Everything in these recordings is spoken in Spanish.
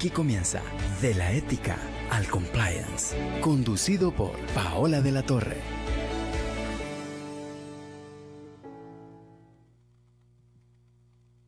Aquí comienza De la Ética al Compliance, conducido por Paola de la Torre.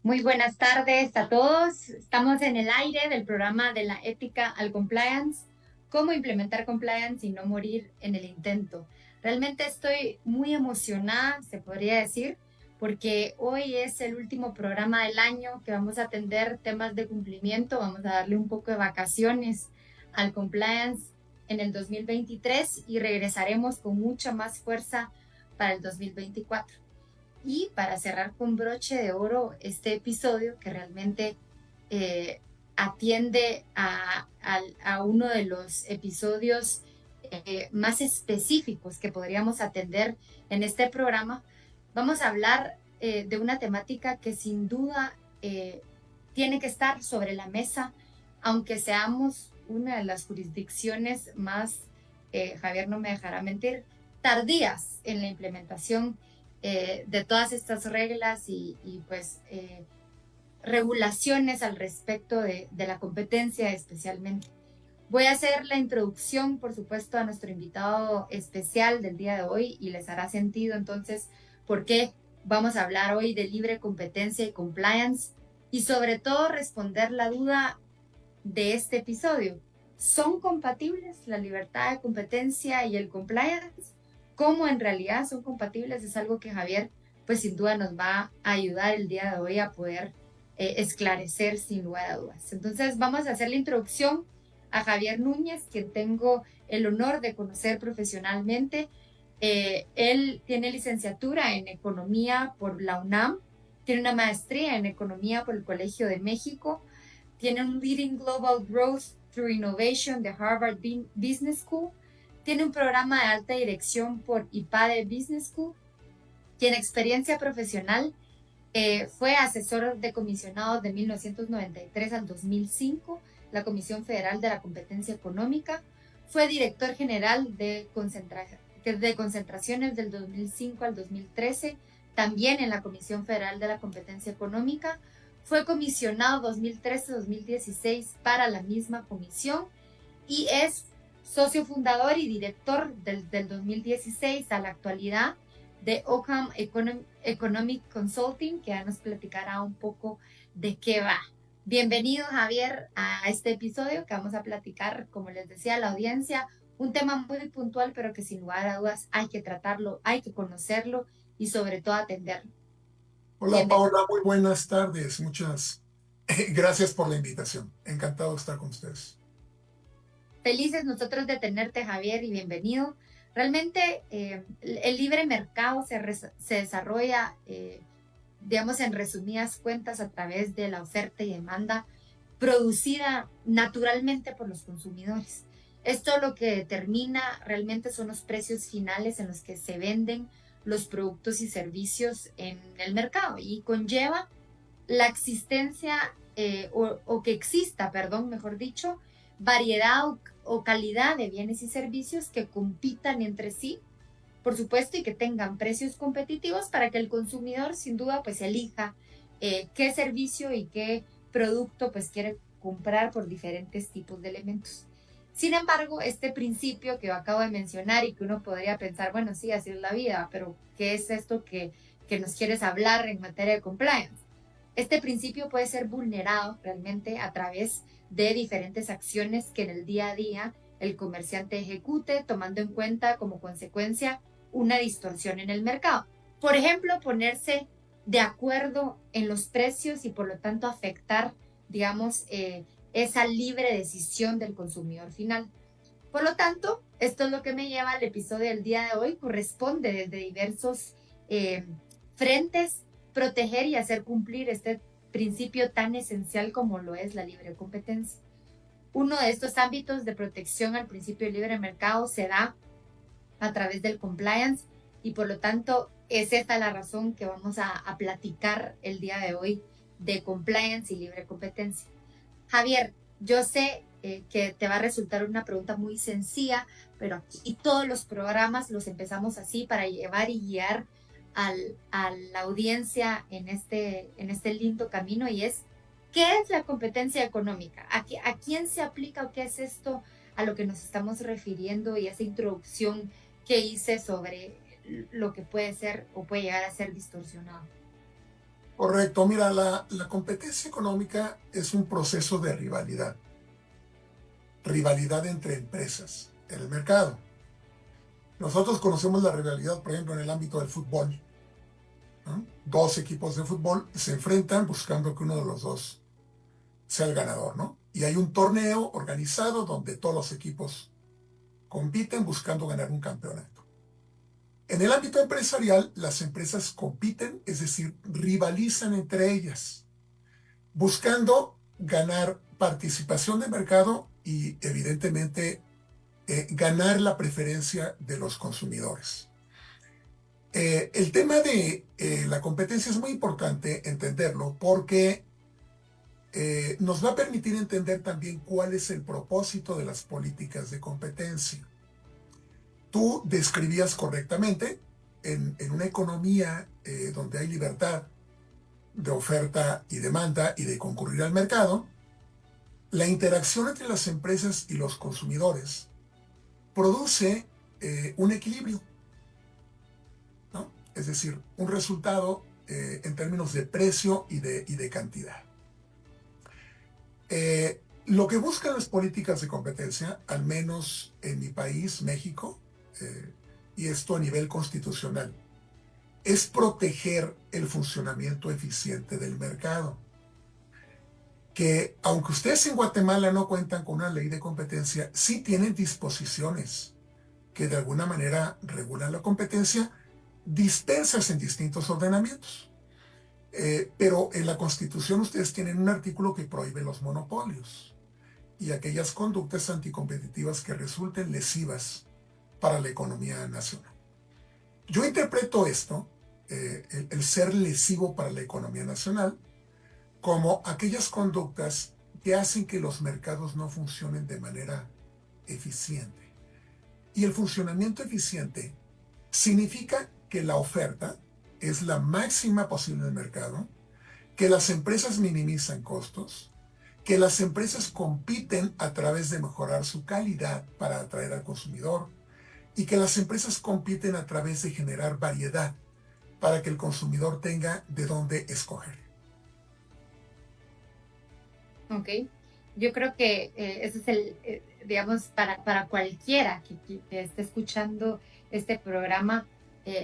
Muy buenas tardes a todos. Estamos en el aire del programa De la Ética al Compliance, cómo implementar compliance y no morir en el intento. Realmente estoy muy emocionada, se podría decir, porque hoy es el último programa del año que vamos a atender temas de cumplimiento. Vamos a darle un poco de vacaciones al compliance en el 2023 y regresaremos con mucha más fuerza para el 2024. Y para cerrar con broche de oro este episodio que realmente atiende a uno de los episodios más específicos que podríamos atender en este programa, vamos a hablar de una temática que sin duda tiene que estar sobre la mesa, aunque seamos una de las jurisdicciones más, Javier no me dejará mentir, tardías en la implementación de todas estas reglas y regulaciones al respecto de la competencia especialmente. Voy a hacer la introducción, por supuesto, a nuestro invitado especial del día de hoy y les hará sentido entonces por qué vamos a hablar hoy de libre competencia y compliance y sobre todo responder la duda de este episodio. ¿Son compatibles la libertad de competencia y el compliance? ¿Cómo en realidad son compatibles? Es algo que Javier, pues sin duda nos va a ayudar el día de hoy a poder esclarecer sin lugar a dudas. Entonces vamos a hacer la introducción a Javier Núñez, quien tengo el honor de conocer profesionalmente. Él tiene licenciatura en Economía por la UNAM, tiene una maestría en Economía por el Colegio de México, tiene un Leading Global Growth Through Innovation de Harvard Business School, tiene un programa de alta dirección por IPADE Business School, tiene experiencia profesional, fue asesor de comisionados de 1993 al 2005, la Comisión Federal de la Competencia Económica, fue director general de concentraciones del 2005 al 2013, también en la Comisión Federal de la Competencia Económica, fue comisionado 2013-2016 para la misma comisión y es socio fundador y director del 2016 a la actualidad de Occam Economic Consulting, que ya nos platicará un poco de qué va. Bienvenido, Javier, a este episodio que vamos a platicar, como les decía a la audiencia, un tema muy puntual, pero que sin lugar a dudas hay que tratarlo, hay que conocerlo y sobre todo atenderlo. Hola Paola, muy buenas tardes. Muchas gracias por la invitación. Encantado de estar con ustedes. Felices nosotros de tenerte, Javier, y bienvenido. Realmente el libre mercado se desarrolla, digamos, en resumidas cuentas a través de la oferta y demanda producida naturalmente por los consumidores. Esto lo que determina realmente son los precios finales en los que se venden los productos y servicios en el mercado y conlleva la existencia o que exista, perdón, mejor dicho, variedad o calidad de bienes y servicios que compitan entre sí, por supuesto, y que tengan precios competitivos para que el consumidor sin duda pues elija qué servicio y qué producto pues quiere comprar por diferentes tipos de elementos. Sin embargo, este principio que acabo de mencionar y que uno podría pensar, bueno, sí, así es la vida, pero ¿qué es esto que nos quieres hablar en materia de compliance? Este principio puede ser vulnerado realmente a través de diferentes acciones que en el día a día el comerciante ejecute, tomando en cuenta como consecuencia una distorsión en el mercado. Por ejemplo, ponerse de acuerdo en los precios y por lo tanto afectar, digamos, esa libre decisión del consumidor final. Por lo tanto, esto es lo que me lleva al episodio del día de hoy. Corresponde desde diversos frentes proteger y hacer cumplir este principio tan esencial como lo es la libre competencia. Uno de estos ámbitos de protección al principio de libre mercado se da a través del compliance y por lo tanto es esta la razón que vamos a platicar el día de hoy de compliance y libre competencia. Javier, yo sé que te va a resultar una pregunta muy sencilla, pero aquí todos los programas los empezamos así para llevar y guiar a la audiencia en este lindo camino y es ¿Qué es la competencia económica? ¿A quién se aplica o qué es esto a lo que nos estamos refiriendo y esa introducción que hice sobre lo que puede ser o puede llegar a ser distorsionado? Correcto, mira, la competencia económica es un proceso de rivalidad entre empresas en el mercado. Nosotros conocemos la rivalidad, por ejemplo, en el ámbito del fútbol, ¿no? Dos equipos de fútbol se enfrentan buscando que uno de los dos sea el ganador, ¿no? Y hay un torneo organizado donde todos los equipos compiten buscando ganar un campeonato. En el ámbito empresarial, las empresas compiten, es decir, rivalizan entre ellas, buscando ganar participación de mercado y, evidentemente, ganar la preferencia de los consumidores. El tema de la competencia es muy importante entenderlo porque nos va a permitir entender también cuál es el propósito de las políticas de competencia. Tú describías correctamente en una economía donde hay libertad de oferta y demanda y de concurrir al mercado, la interacción entre las empresas y los consumidores produce un equilibrio, ¿no? Es decir, un resultado en términos de precio y de cantidad. Lo que buscan las políticas de competencia, al menos en mi país, México, y esto a nivel constitucional, es proteger el funcionamiento eficiente del mercado. Que aunque ustedes en Guatemala no cuentan con una ley de competencia, sí tienen disposiciones que de alguna manera regulan la competencia, dispensas en distintos ordenamientos. Pero en la Constitución ustedes tienen un artículo que prohíbe los monopolios y aquellas conductas anticompetitivas que resulten lesivas para la economía nacional. Yo interpreto esto, el ser lesivo para la economía nacional, como aquellas conductas que hacen que los mercados no funcionen de manera eficiente. Y el funcionamiento eficiente significa que la oferta es la máxima posible del mercado, que las empresas minimizan costos, que las empresas compiten a través de mejorar su calidad para atraer al consumidor y que las empresas compiten a través de generar variedad para que el consumidor tenga de dónde escoger. Ok, yo creo que ese es el, digamos, para cualquiera que esté escuchando este programa,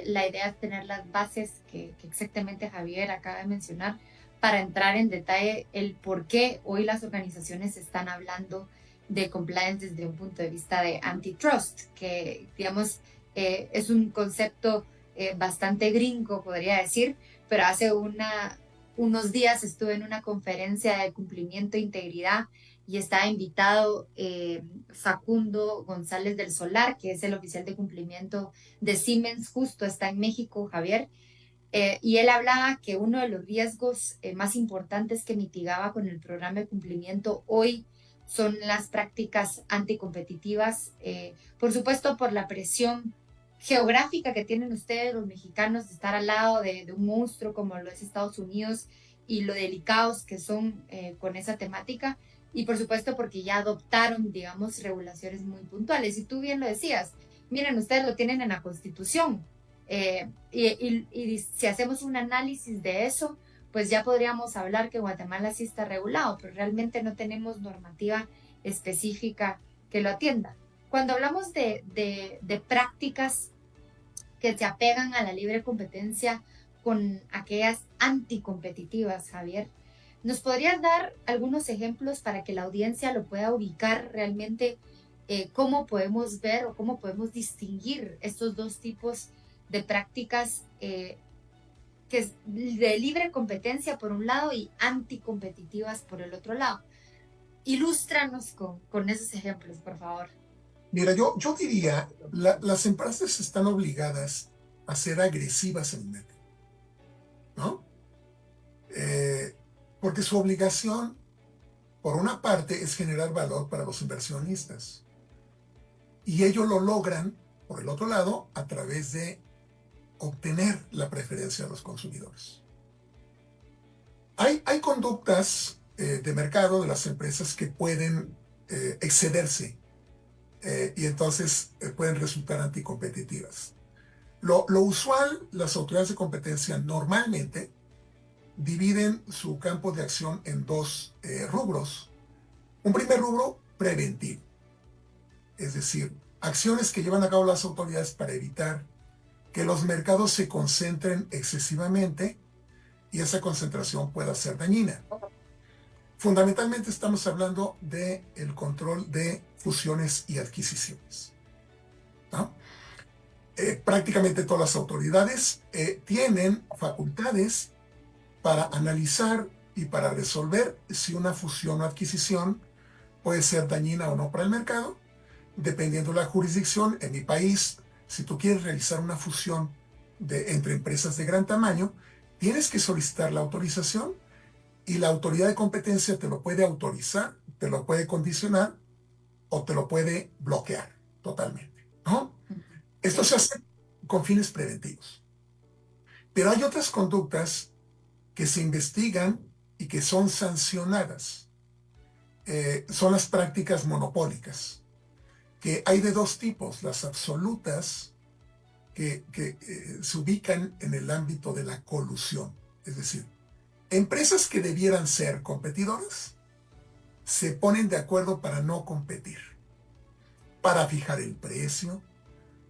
la idea es tener las bases que exactamente Javier acaba de mencionar para entrar en detalle el por qué hoy las organizaciones están hablando de compliance desde un punto de vista de antitrust, que digamos es un concepto bastante gringo, podría decir, pero hace unos días estuve en una conferencia de cumplimiento e integridad y estaba invitado Facundo González del Solar, que es el oficial de cumplimiento de Siemens, justo está en México, Javier, y él hablaba que uno de los riesgos más importantes que mitigaba con el programa de cumplimiento hoy son las prácticas anticompetitivas, por supuesto por la presión geográfica que tienen ustedes los mexicanos de estar al lado de un monstruo como lo es Estados Unidos y lo delicados que son con esa temática y por supuesto porque ya adoptaron, digamos, regulaciones muy puntuales. Y tú bien lo decías, miren, ustedes lo tienen en la Constitución y si hacemos un análisis de eso, pues ya podríamos hablar que Guatemala sí está regulado, pero realmente no tenemos normativa específica que lo atienda. Cuando hablamos de prácticas que se apegan a la libre competencia con aquellas anticompetitivas, Javier, ¿nos podrías dar algunos ejemplos para que la audiencia lo pueda ubicar realmente cómo podemos ver o cómo podemos distinguir estos dos tipos de prácticas que es de libre competencia por un lado y anticompetitivas por el otro lado? Ilústranos con esos ejemplos, por favor. Mira, yo diría, las empresas están obligadas a ser agresivas en el mercado, ¿no? Porque su obligación, por una parte, es generar valor para los inversionistas. Y ellos lo logran, por el otro lado, a través de obtener la preferencia de los consumidores. Hay conductas de mercado de las empresas que pueden excederse y entonces pueden resultar anticompetitivas. Lo usual, las autoridades de competencia normalmente dividen su campo de acción en dos rubros. Un primer rubro, preventivo, es decir, acciones que llevan a cabo las autoridades para evitar que los mercados se concentren excesivamente y esa concentración pueda ser dañina. Fundamentalmente estamos hablando del control de fusiones y adquisiciones, ¿no? Prácticamente todas las autoridades tienen facultades para analizar y para resolver si una fusión o adquisición puede ser dañina o no para el mercado, dependiendo de la jurisdicción. En mi país, si tú quieres realizar una fusión entre empresas de gran tamaño, tienes que solicitar la autorización y la autoridad de competencia te lo puede autorizar, te lo puede condicionar o te lo puede bloquear totalmente, ¿no? Esto se hace con fines preventivos. Pero hay otras conductas que se investigan y que son sancionadas. Son las prácticas monopólicas, que hay de dos tipos: las absolutas, que se ubican en el ámbito de la colusión, es decir, empresas que debieran ser competidoras se ponen de acuerdo para no competir, para fijar el precio,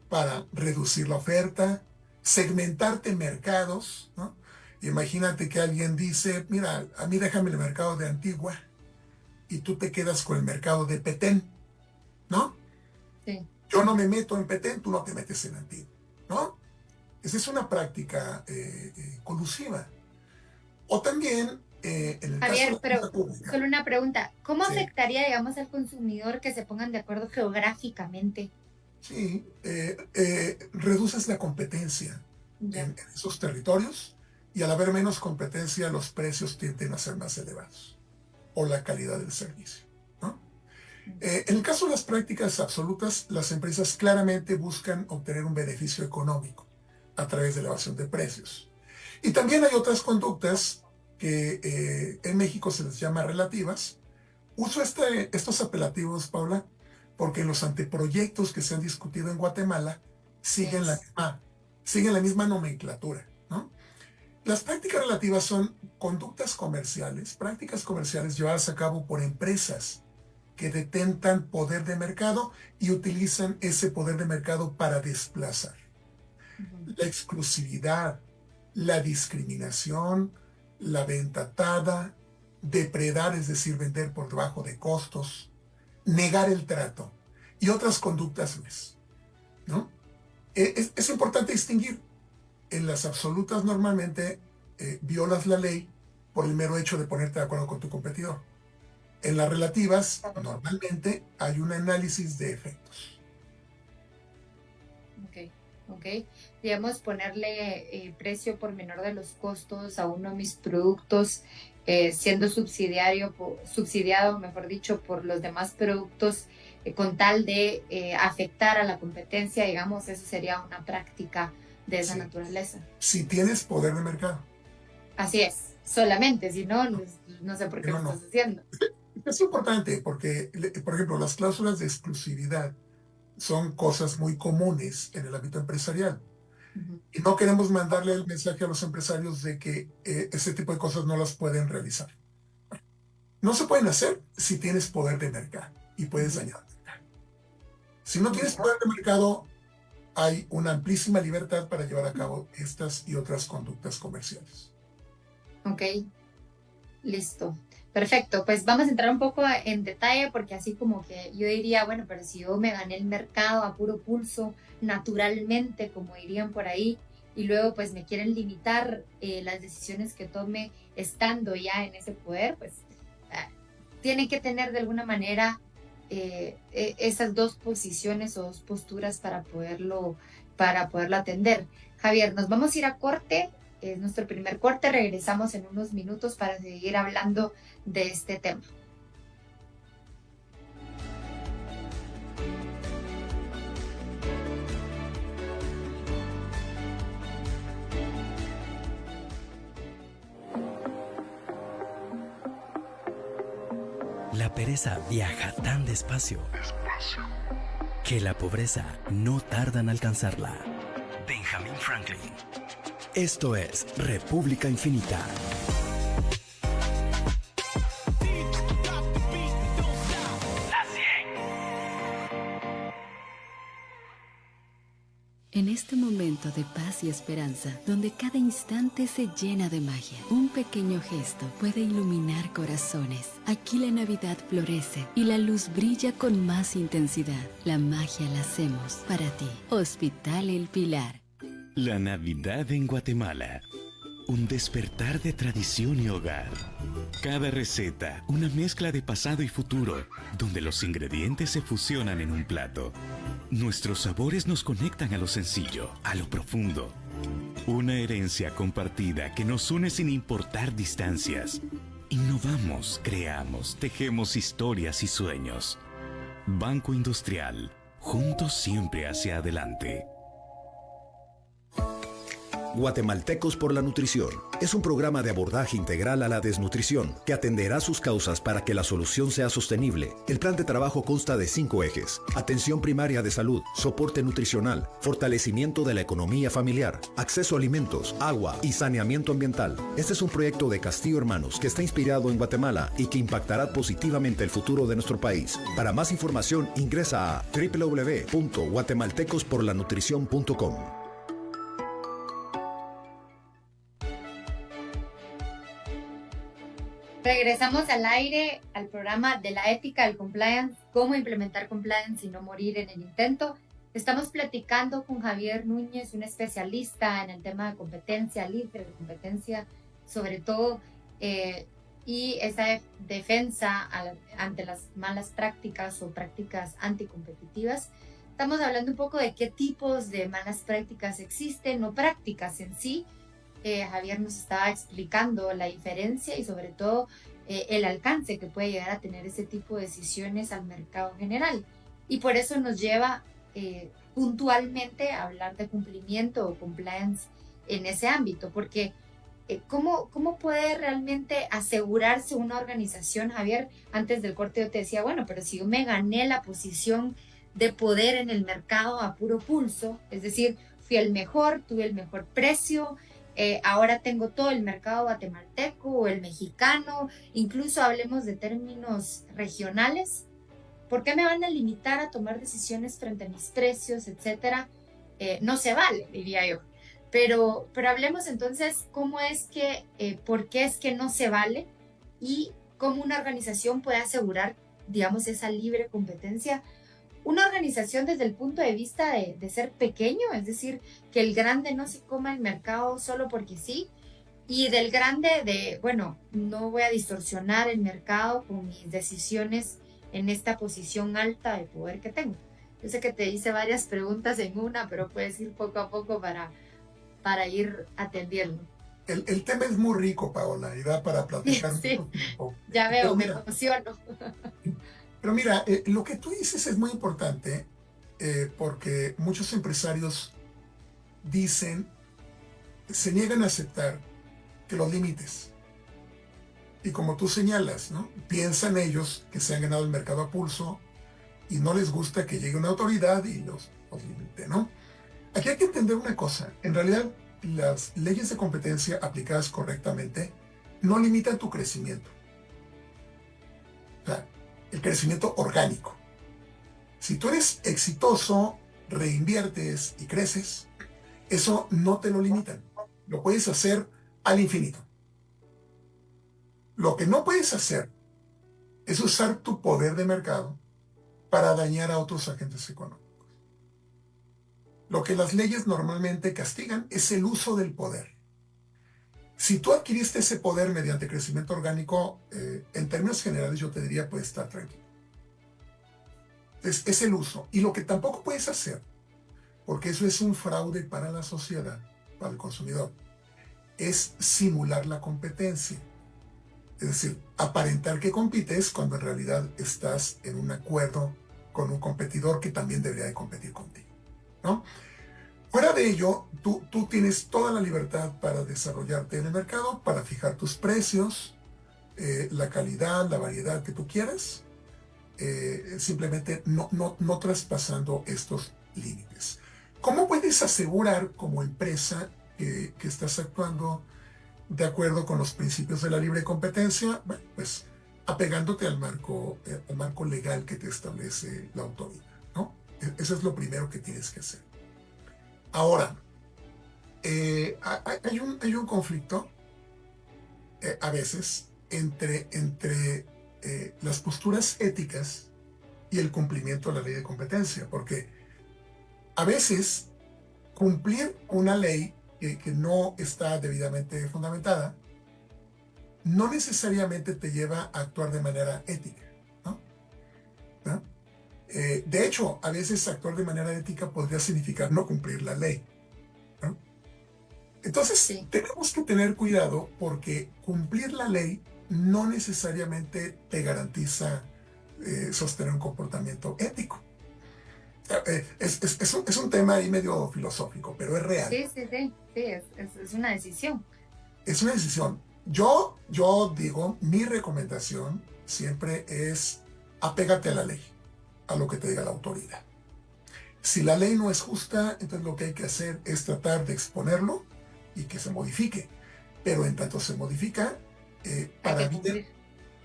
para reducir la oferta, segmentarte mercados, ¿no? Imagínate que alguien dice, mira, a mí déjame el mercado de Antigua y tú te quedas con el mercado de Petén, ¿no? Sí. Yo no me meto en Petén, tú no te metes en Antigua, ¿no? Esa es una práctica colusiva. O también, en el Javier, caso de la pública, solo una pregunta. ¿Cómo sí, afectaría, digamos, al consumidor que se pongan de acuerdo geográficamente? sí, reduces la competencia Ya. en esos territorios y al haber menos competencia los precios tienden a ser más elevados o la calidad del servicio, ¿no? En el caso de las prácticas absolutas, las empresas claramente buscan obtener un beneficio económico a través de elevación de precios. Y también hay otras conductas que en México se les llama relativas. Uso estos apelativos, Paula, porque en los anteproyectos que se han discutido en Guatemala siguen la misma nomenclatura, ¿no? Las prácticas relativas son conductas comerciales, prácticas comerciales llevadas a cabo por empresas que detentan poder de mercado y utilizan ese poder de mercado para desplazar. La exclusividad, la discriminación, la venta atada, depredar, es decir, vender por debajo de costos, negar el trato y otras conductas más, ¿no? Es importante distinguir. En las absolutas normalmente violas la ley por el mero hecho de ponerte de acuerdo con tu competidor. En las relativas normalmente hay un análisis de efectos. Ok. Digamos, ponerle precio por menor de los costos a uno de mis productos, siendo subsidiado, mejor dicho, por los demás productos, con tal de afectar a la competencia, digamos, eso sería una práctica de esa naturaleza. Si tienes poder de mercado. Así es, solamente, si no, no sé por qué lo estás haciendo. Es importante porque, por ejemplo, las cláusulas de exclusividad son cosas muy comunes en el ámbito empresarial. Y no queremos mandarle el mensaje a los empresarios de que ese tipo de cosas no las pueden realizar. No se pueden hacer si tienes poder de mercado y puedes dañar el mercado. Si no tienes poder de mercado, hay una amplísima libertad para llevar a cabo estas y otras conductas comerciales. Ok, listo. Perfecto, pues vamos a entrar un poco en detalle porque así como que yo diría, bueno, pero si yo me gané el mercado a puro pulso, naturalmente, como dirían por ahí, y luego pues me quieren limitar las decisiones que tome estando ya en ese poder, pues tienen que tener de alguna manera esas dos posiciones o dos posturas para poderlo atender. Javier, nos vamos a ir a corte. Es nuestro primer corte, regresamos en unos minutos para seguir hablando de este tema. La pereza viaja tan despacio que la pobreza no tarda en alcanzarla. Benjamin Franklin. Esto es República Infinita. En este momento de paz y esperanza, donde cada instante se llena de magia, un pequeño gesto puede iluminar corazones. Aquí la Navidad florece y la luz brilla con más intensidad. La magia la hacemos para ti. Hospital El Pilar. La Navidad en Guatemala. Un despertar de tradición y hogar. Cada receta, una mezcla de pasado y futuro, donde los ingredientes se fusionan en un plato. Nuestros sabores nos conectan a lo sencillo, a lo profundo. Una herencia compartida que nos une sin importar distancias. Innovamos, creamos, tejemos historias y sueños. Banco Industrial, juntos siempre hacia adelante. Guatemaltecos por la Nutrición es un programa de abordaje integral a la desnutrición que atenderá sus causas para que la solución sea sostenible. El plan de trabajo consta de 5 ejes: atención primaria de salud, soporte nutricional, fortalecimiento de la economía familiar, acceso a alimentos, agua y saneamiento ambiental. Este es un proyecto de Castillo Hermanos que está inspirado en Guatemala y que impactará positivamente el futuro de nuestro país. Para más información ingresa a www.guatemaltecosporlanutrición.com. Regresamos al aire, al programa de la ética del compliance, cómo implementar compliance y no morir en el intento. Estamos platicando con Javier Núñez, un especialista en el tema de competencia, libre de competencia, sobre todo, y esa defensa ante las malas prácticas o prácticas anticompetitivas. Estamos hablando un poco de qué tipos de malas prácticas existen o prácticas en sí. Javier nos estaba explicando la diferencia y sobre todo el alcance que puede llegar a tener ese tipo de decisiones al mercado general. Y por eso nos lleva puntualmente a hablar de cumplimiento o compliance en ese ámbito, porque ¿cómo puede realmente asegurarse una organización? Javier, antes del corte yo te decía, bueno, pero si yo me gané la posición de poder en el mercado a puro pulso, es decir, fui el mejor, tuve el mejor precio, ahora tengo todo el mercado guatemalteco o el mexicano, incluso hablemos de términos regionales. ¿Por qué me van a limitar a tomar decisiones frente a mis precios, etcétera? No se vale, diría yo. Pero hablemos entonces cómo es que, por qué es que no se vale y cómo una organización puede asegurar, digamos, esa libre competencia. Una organización desde el punto de vista de ser pequeño, es decir, que el grande no se coma el mercado solo porque sí, y del grande bueno, no voy a distorsionar el mercado con mis decisiones en esta posición alta de poder que tengo. Yo sé que te hice varias preguntas en una, pero puedes ir poco a poco para ir atendiendo. El tema es muy rico, Paola, y da para platicar Sí, mucho tiempo. ya veo, me emociono. Pero mira, lo que tú dices es muy importante porque muchos empresarios se niegan a aceptar que los límites. Y como tú señalas, ¿no? Piensan ellos que se han ganado el mercado a pulso y no les gusta que llegue una autoridad y los limite, ¿no? Aquí hay que entender una cosa. En realidad, las leyes de competencia aplicadas correctamente no limitan tu crecimiento. O sea, el crecimiento orgánico. Si tú eres exitoso, reinviertes y creces, eso no te lo limitan. Lo puedes hacer al infinito. Lo que no puedes hacer es usar tu poder de mercado para dañar a otros agentes económicos. Lo que las leyes normalmente castigan es el uso del poder. Si tú adquiriste ese poder mediante crecimiento orgánico, en términos generales yo te diría puedes estar tranquilo. Es el uso. Y lo que tampoco puedes hacer, porque eso es un fraude para la sociedad, para el consumidor, es simular la competencia. Es decir, aparentar que compites cuando en realidad estás en un acuerdo con un competidor que también debería de competir contigo, ¿no? Fuera de ello, tú tienes toda la libertad para desarrollarte en el mercado, para fijar tus precios, la calidad, la variedad que tú quieras, simplemente no traspasando estos límites. ¿Cómo puedes asegurar como empresa que estás actuando de acuerdo con los principios de la libre competencia? Bueno, pues apegándote al marco legal que te establece la autoridad, ¿no? Eso es lo primero que tienes que hacer. Ahora, hay un conflicto a veces entre las posturas éticas y el cumplimiento de la ley de competencia, porque a veces cumplir una ley que no está debidamente fundamentada no necesariamente te lleva a actuar de manera ética, ¿no? ¿No? De hecho, a veces actuar de manera ética podría significar no cumplir la ley, ¿no? Entonces, Sí. tenemos que tener cuidado porque cumplir la ley no necesariamente te garantiza sostener un comportamiento ético. Es un tema ahí medio filosófico, pero es real. Sí, es una decisión. Es una decisión. Yo digo, mi recomendación siempre es apégate a la ley, a lo que te diga la autoridad. Si la ley no es justa, entonces lo que hay que hacer es tratar de exponerlo y que se modifique. Pero en tanto se modifica,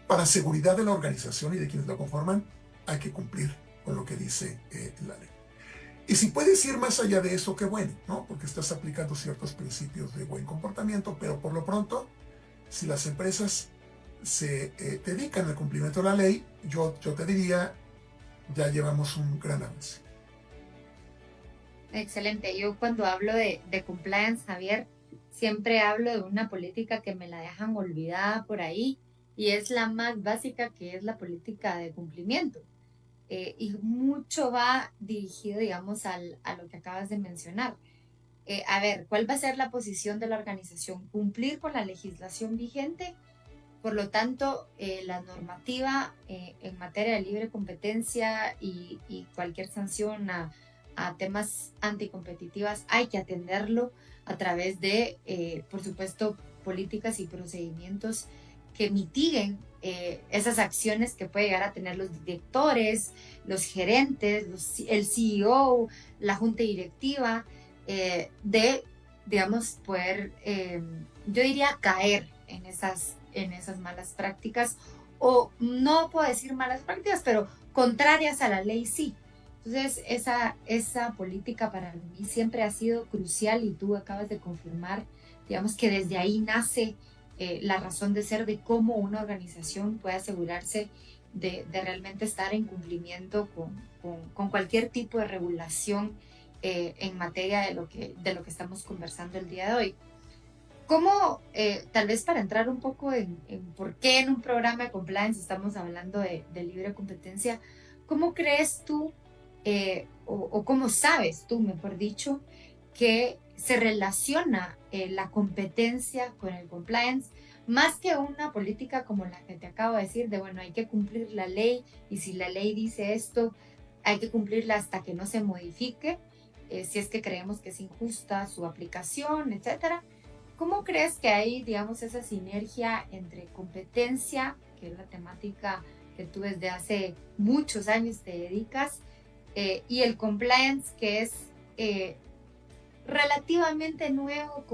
para seguridad de la organización y de quienes la conforman, hay que cumplir con lo que dice la ley. Y si puedes ir más allá de eso, qué bueno, ¿no? Porque estás aplicando ciertos principios de buen comportamiento, pero por lo pronto, si las empresas se dedican al cumplimiento de la ley, yo te diría, ya llevamos un gran avance. Excelente. Yo cuando hablo de compliance, Javier, siempre hablo de una política que me la dejan olvidada por ahí y es la más básica, que es la política de cumplimiento. Y mucho va dirigido, digamos, a lo que acabas de mencionar. A ver, ¿cuál va a ser la posición de la organización? Cumplir con la legislación vigente. Por lo tanto, la normativa en materia de libre competencia y cualquier sanción a temas anticompetitivas hay que atenderlo a través de, por supuesto, políticas y procedimientos que mitiguen esas acciones que puede llegar a tener los directores, los gerentes, el CEO, la junta directiva, de, digamos, poder, yo diría, caer en esas malas prácticas, o no puedo decir malas prácticas, pero contrarias a la ley sí. Entonces, esa política para mí siempre ha sido crucial y tú acabas de confirmar, digamos, que desde ahí nace la razón de ser de cómo una organización puede asegurarse de realmente estar en cumplimiento con cualquier tipo de regulación en materia de lo que estamos conversando el día de hoy. ¿Cómo, tal vez para entrar un poco en por qué en un programa de compliance estamos hablando de libre competencia, cómo crees tú, o cómo sabes tú, mejor dicho, que se relaciona la competencia con el compliance, más que una política como la que te acabo de decir, de bueno, hay que cumplir la ley y si la ley dice esto, hay que cumplirla hasta que no se modifique, si es que creemos que es injusta su aplicación, etcétera? ¿Cómo crees que hay, digamos, esa sinergia entre competencia, que es la temática que tú desde hace muchos años te dedicas, y el compliance, que es relativamente nuevo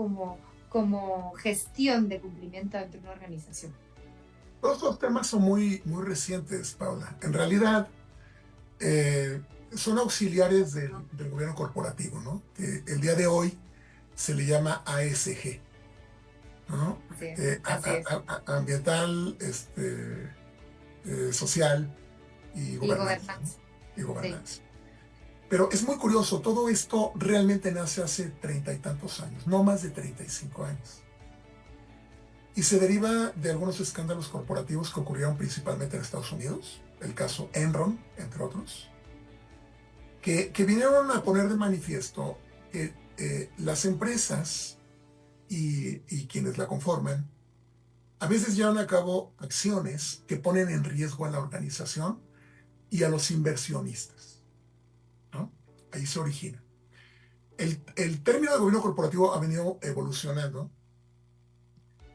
como gestión de cumplimiento dentro de una organización? Todos los temas son muy recientes, Paula. En realidad, son auxiliares del gobierno corporativo, ¿no? Que el día de hoy se le llama ASG, ¿no? Sí, así es. Ambiental, social y gobernanza. Gobernanza. ¿No? Y gobernanza. Sí. Pero es muy curioso, todo esto realmente nace hace 30 y tantos años, no más de 35 años. Y se deriva de algunos escándalos corporativos que ocurrieron principalmente en Estados Unidos, el caso Enron, entre otros, que vinieron a poner de manifiesto que las empresas y quienes la conforman a veces llevan a cabo acciones que ponen en riesgo a la organización y a los inversionistas, ¿no? Ahí se origina. El término de gobierno corporativo ha venido evolucionando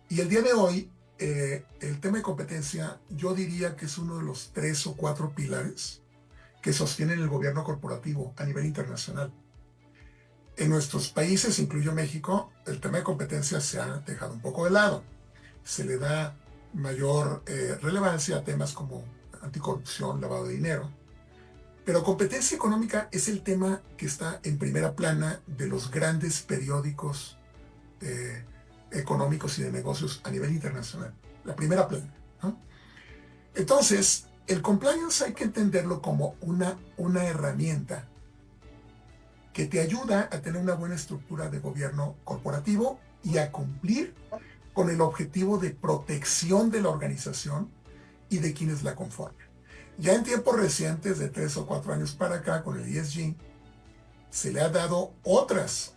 y el día de hoy el tema de competencia, yo diría que es uno de los 3 o 4 pilares que sostienen el gobierno corporativo a nivel internacional. En nuestros países, incluyo México, el tema de competencia se ha dejado un poco de lado. Se le da mayor relevancia a temas como anticorrupción, lavado de dinero. Pero competencia económica es el tema que está en primera plana de los grandes periódicos económicos y de negocios a nivel internacional. La primera plana, ¿no? Entonces, el compliance hay que entenderlo como una herramienta que te ayuda a tener una buena estructura de gobierno corporativo y a cumplir con el objetivo de protección de la organización y de quienes la conforman. Ya en tiempos recientes, de 3 o 4 años para acá, con el ESG, se le ha dado otras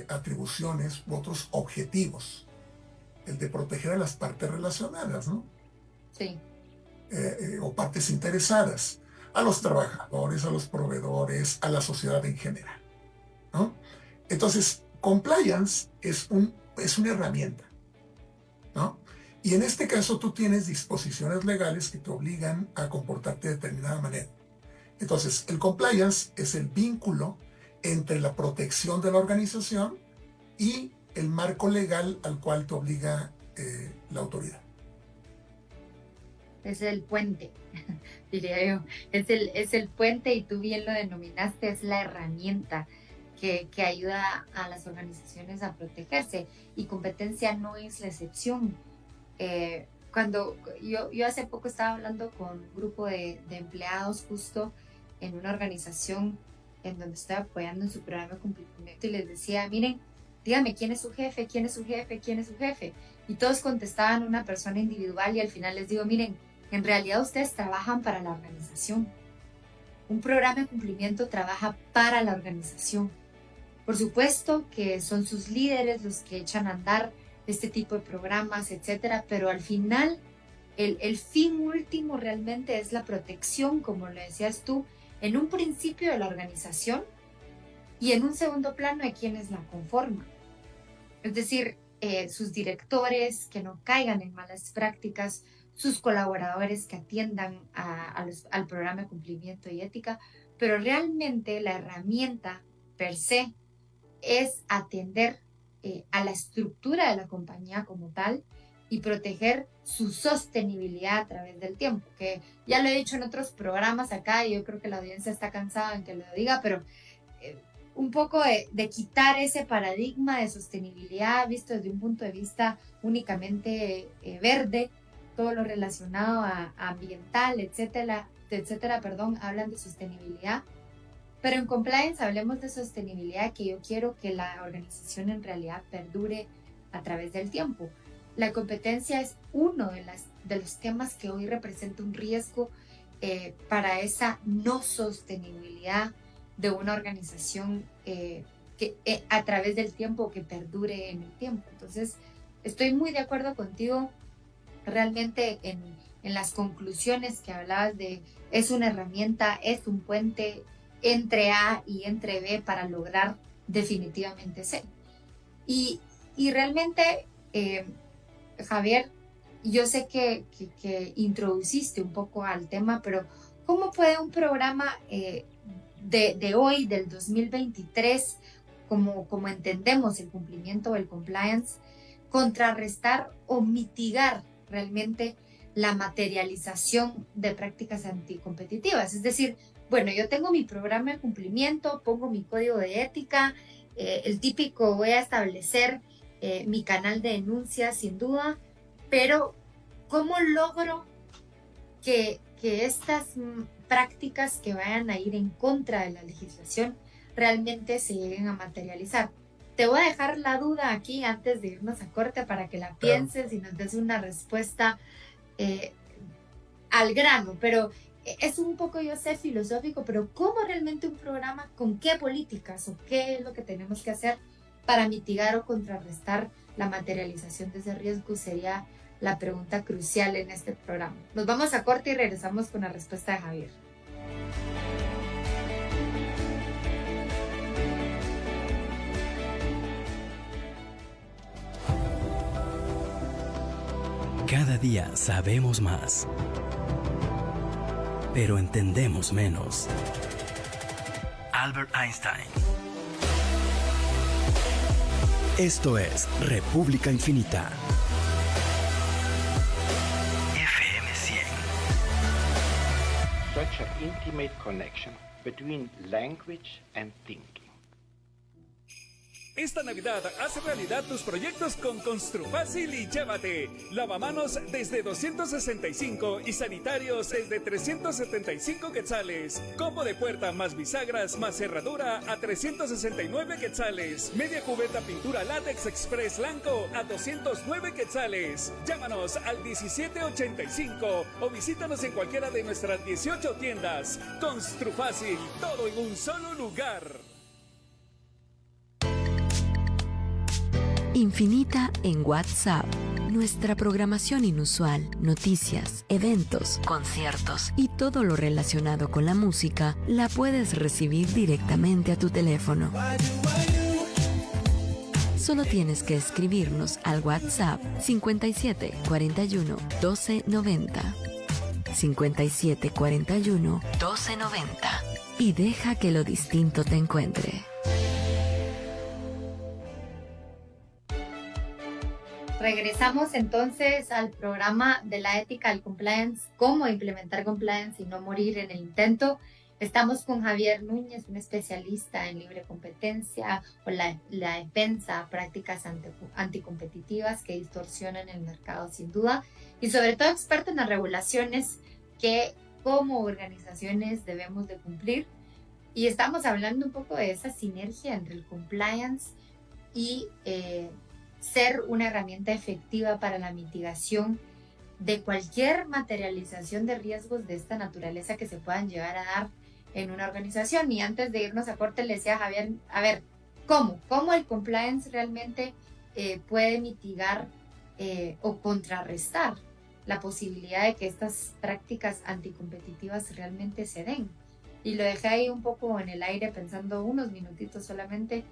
atribuciones u otros objetivos. El de proteger a las partes relacionadas, ¿no? Sí. O partes interesadas, a los trabajadores, a los proveedores, a la sociedad en general, ¿no? Entonces, compliance es una herramienta, ¿no? Y en este caso tú tienes disposiciones legales que te obligan a comportarte de determinada manera. Entonces, el compliance es el vínculo entre la protección de la organización y el marco legal al cual te obliga la autoridad. Es el puente, diría yo. Es el puente, y tú bien lo denominaste, es la herramienta que ayuda a las organizaciones a protegerse. Y competencia no es la excepción. Cuando yo hace poco estaba hablando con un grupo de empleados justo en una organización en donde estoy apoyando en su programa de cumplimiento, y les decía, miren, dígame quién es su jefe, quién es su jefe, quién es su jefe. Y todos contestaban una persona individual, y al final les digo, miren, en realidad ustedes trabajan para la organización. Un programa de cumplimiento trabaja para la organización. Por supuesto que son sus líderes los que echan a andar este tipo de programas, etcétera, pero al final el fin último realmente es la protección, como lo decías tú, en un principio de la organización y en un segundo plano de quienes la conforman. Es decir, sus directores que no caigan en malas prácticas, sus colaboradores que atiendan al programa de cumplimiento y ética, pero realmente la herramienta per se es atender a la estructura de la compañía como tal y proteger su sostenibilidad a través del tiempo, que ya lo he dicho en otros programas acá, y yo creo que la audiencia está cansada en que lo diga, pero un poco de quitar ese paradigma de sostenibilidad visto desde un punto de vista únicamente verde, todo lo relacionado a ambiental, etcétera, hablan de sostenibilidad. Pero en compliance hablemos de sostenibilidad, que yo quiero que la organización en realidad perdure a través del tiempo. La competencia es uno de los temas que hoy representa un riesgo para esa no sostenibilidad de una organización a través del tiempo, que perdure en el tiempo. Entonces, estoy muy de acuerdo contigo realmente en las conclusiones que hablabas de es una herramienta, es un puente entre A y entre B para lograr definitivamente C. Y realmente, Javier, yo sé que introduciste un poco al tema, pero ¿cómo puede un programa de hoy, del 2023, como entendemos el cumplimiento o el compliance, contrarrestar o mitigar realmente la materialización de prácticas anticompetitivas? Es decir, bueno, yo tengo mi programa de cumplimiento, pongo mi código de ética, el típico, voy a establecer mi canal de denuncia sin duda, pero ¿cómo logro que estas prácticas que vayan a ir en contra de la legislación realmente se lleguen a materializar? Te voy a dejar la duda aquí antes de irnos a corte para que la pienses y nos des una respuesta al grano, pero es un poco, yo sé, filosófico, pero ¿cómo realmente un programa, con qué políticas o qué es lo que tenemos que hacer para mitigar o contrarrestar la materialización de ese riesgo? Sería la pregunta crucial en este programa. Nos vamos a corte y regresamos con la respuesta de Javier. Cada día sabemos más, pero entendemos menos. Albert Einstein. Esto es República Infinita. FM 100. Such an intimate connection between language and thinking. Esta Navidad haz realidad tus proyectos con Construfácil y llévate lavamanos desde 265 y sanitarios desde 375 quetzales. Combo de puerta más bisagras más cerradura a 369 quetzales. Media cubeta pintura látex express blanco a 209 quetzales. Llámanos al 1785 o visítanos en cualquiera de nuestras 18 tiendas. Construfácil, todo en un solo lugar. Infinita en WhatsApp. Nuestra programación inusual, noticias, eventos, conciertos y todo lo relacionado con la música la puedes recibir directamente a tu teléfono. Solo tienes que escribirnos al WhatsApp 57 41 12 90. 57 41 12 90 y deja que lo distinto te encuentre. Regresamos entonces al programa de la ética del compliance, cómo implementar compliance y no morir en el intento. Estamos con Javier Núñez, un especialista en libre competencia o la defensa, prácticas anticompetitivas que distorsionan el mercado sin duda, y sobre todo experto en las regulaciones que como organizaciones debemos de cumplir. Y estamos hablando un poco de esa sinergia entre el compliance y ser una herramienta efectiva para la mitigación de cualquier materialización de riesgos de esta naturaleza que se puedan llegar a dar en una organización. Y antes de irnos a corte le decía a Javier, a ver, ¿cómo el compliance realmente puede mitigar o contrarrestar la posibilidad de que estas prácticas anticompetitivas realmente se den? Y lo dejé ahí un poco en el aire pensando unos minutitos solamente.